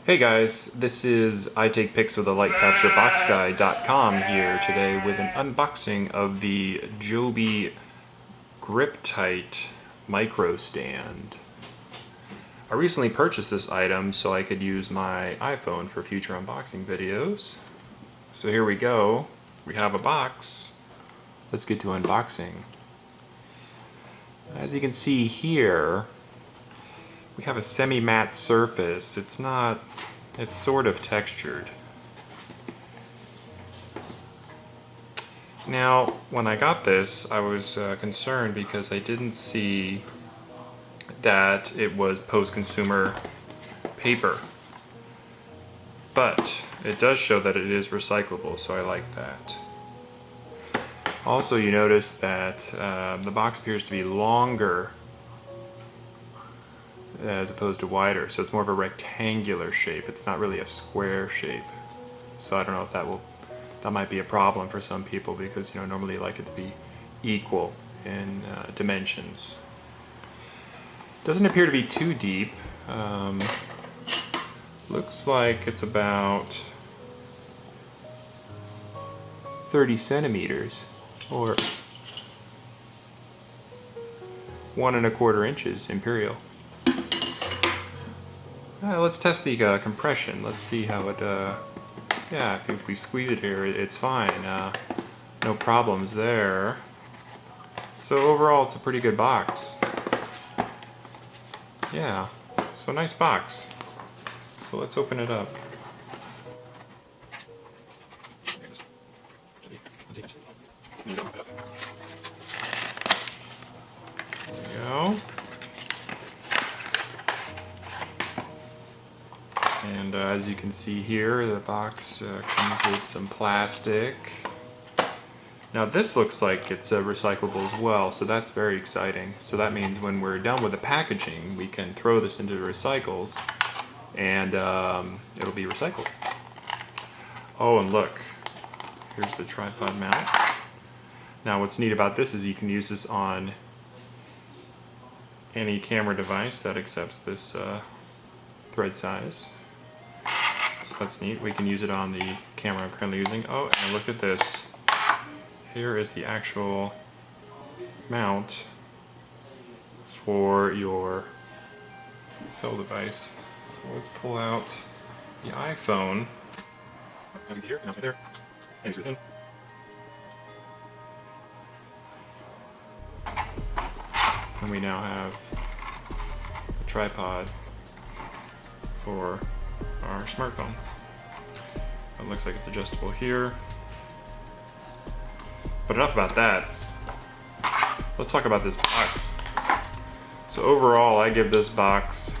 Hey guys, this is I Take Pics with a Light Capture Box Guy.com here today with an unboxing of the Joby GripTight Micro Stand. I recently purchased this item so I could use my iPhone for future unboxing videos. So here we go. We have a box. Let's get to unboxing. As you can see here, we have a semi-matte surface. It's sort of textured. Now, when I got this, I was concerned because I didn't see that it was post-consumer paper. But it does show that it is recyclable, so I like that. Also, you notice that the box appears to be longer as opposed to wider, so it's more of a rectangular shape. It's not really a square shape. So I don't know if that might be a problem for some people because normally you like it to be equal in dimensions. Doesn't appear to be too deep. Looks like it's about 30 centimeters or 1¼ inches imperial. Let's test the compression. Let's see how it, yeah, if we squeeze it here, it's fine. No problems there. So overall, it's a pretty good box. Yeah, so nice box. So let's open it up. There we go. And as you can see here, the box comes with some plastic. Now this looks like it's recyclable as well, so that's very exciting. So that means when we're done with the packaging, we can throw this into the recycles and it'll be recycled. Oh, and look, here's the tripod mount. Now what's neat about this is you can use this on any camera device that accepts this thread size. So that's neat. We can use it on the camera I'm currently using. Oh, and look at this. Here is the actual mount for your cell device. So let's pull out the iPhone. It's here, and right there. And it's in. And we now have a tripod for our smartphone. It looks like it's adjustable here. But enough about that. Let's talk about this box. So overall, I give this box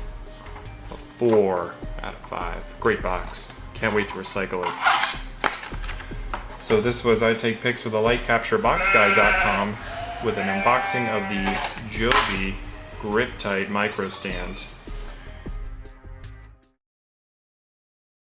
a 4 out of 5. Great box. Can't wait to recycle it. So this was I Take Pics with a Light Capture Box Guy.com with an unboxing of the Joby GripTight Micro Stand.